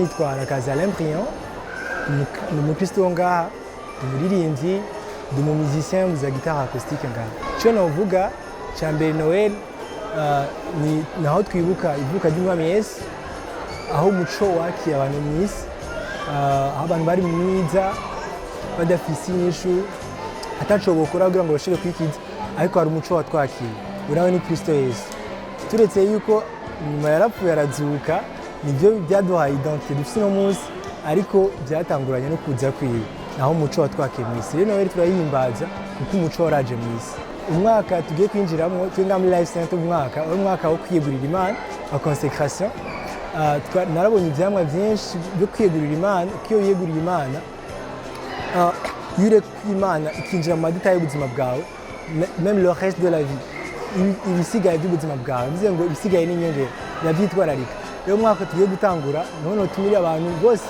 nitwa Rakaza Alain Briand ni umukristo wo ngaha umuririmbyi ndi mu musicien za guitare acoustique ngaha cyo novuga cya mbere Noel ni naho twibuka ivuka ry'umwami Yesu aho umuco wakiye abantu mu isi aho abantu bari mwiza badafise inyishu atacobokora kugira ngo bashobore kwikiza ariko hari umuco watwakiye urawe ni Kristo Yesu turetse yuko nyuma yarapfuye arazuka nibyo byaduhaye identité dufite no munsi ariko byatanguranye no kuza kwiwe naho umuco watwakiye mu isi rero Noel turayihimbaza kuko umuco waraje mu isi umwaka tugiye kwinjiramo twenga muri live center umwaka wo kwiyegurira Imana wa consécration narabonye ibyamwa byinshi byo kwiyegurira Imana kiyo yegurira Imana yure kw'Imana ikinjira mu madetail y'ubuzima bwawe même le reste de la vie ibisigaye by'ubuzima bwawe bivuze ngo ibisigaye n'inyongera yabyitwararika rero umwaka tugiye gutangura none tumire abantu bose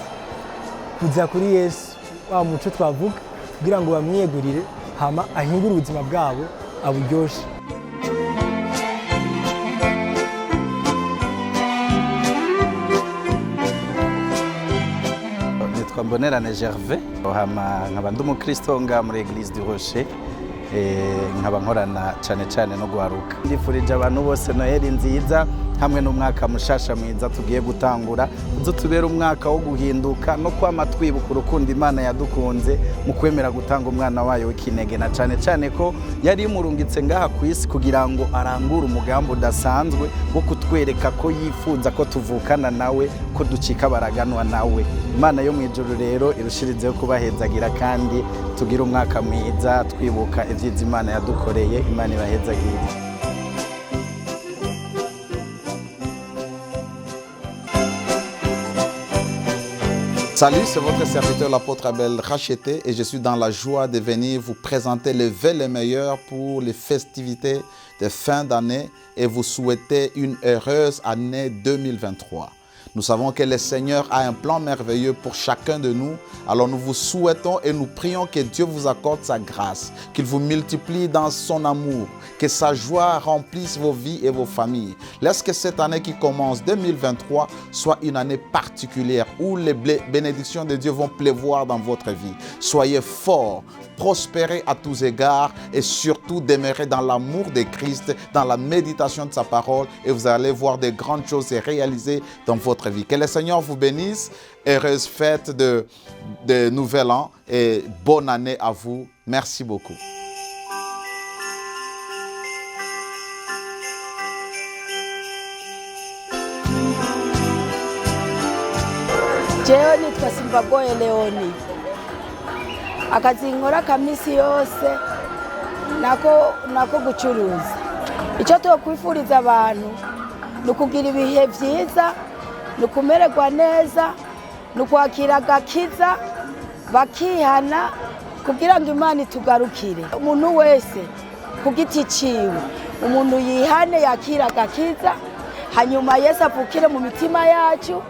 kuza kuri Yesu wa muco twavuga kugira ngo bamwiyegurire hama ahingure ubuzima bwabo aburyoshe. Nitwa Mbonerane Gervais nkaba ndi umukristo nga muri Église du Rocher nkaba nkorana cyane no guharuka ndifurije abantu bose Noel nziza hamwe n'umwaka mushasha mwiza tugiye gutangura uzo tubera umwaka wo guhinduka no kwama twibuka urukundo Imana yadukunze mu kwemera gutanga umwana wayo w'ikinege na cyane ko yari imurungitse ngaha ku isi kugira ngo arangure umugambi udasanzwe wo kutwereka ko yifuza ko tuvukana nawe ko ducika baraganwa nawe. Imana yo mu ijuru rero irushirizeho kubahezagira kandi tugira umwaka mwiza twibuka ivyiza Imana yadukoreye. Imana ibahezagire. Salut, c'est votre serviteur l'apôtre Abel Racheté et je suis dans la joie de venir vous présenter les vœux les meilleurs pour les festivités de fin d'année et vous souhaiter une heureuse année 2023. Nous savons que le Seigneur a un plan merveilleux pour chacun de nous. Alors nous vous souhaitons et nous prions que Dieu vous accorde sa grâce, qu'il vous multiplie dans son amour, que sa joie remplisse vos vies et vos familles. Laisse que cette année qui commence, 2023, soit une année particulière où les bénédictions de Dieu vont pleuvoir dans votre vie. Soyez forts, prospérez à tous égards et surtout demeurez dans l'amour de Christ, dans la méditation de sa parole et vous allez voir de grandes choses se réaliser dans votre vie. Que le Seigneur vous bénisse. Heureuse fête de Nouvel An et bonne année à vous. Merci beaucoup. Jewe nitwa Simbagoye Leoni. Akazi nkora kamisi yose nako gucuruza. Icyo twokwifuriza abantu nukugira ibihe byiza, nukumererwa neza, nukwakira agakiza, bakihana kugira ngo Imana itugarukire. Umuntu wese ku giti ciwe, umuntu yihane yakira agakiza, hanyuma Yesu apfukire mu mitima yacu,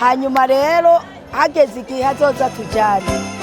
hanyuma rero hageze igihe azoza tujyane.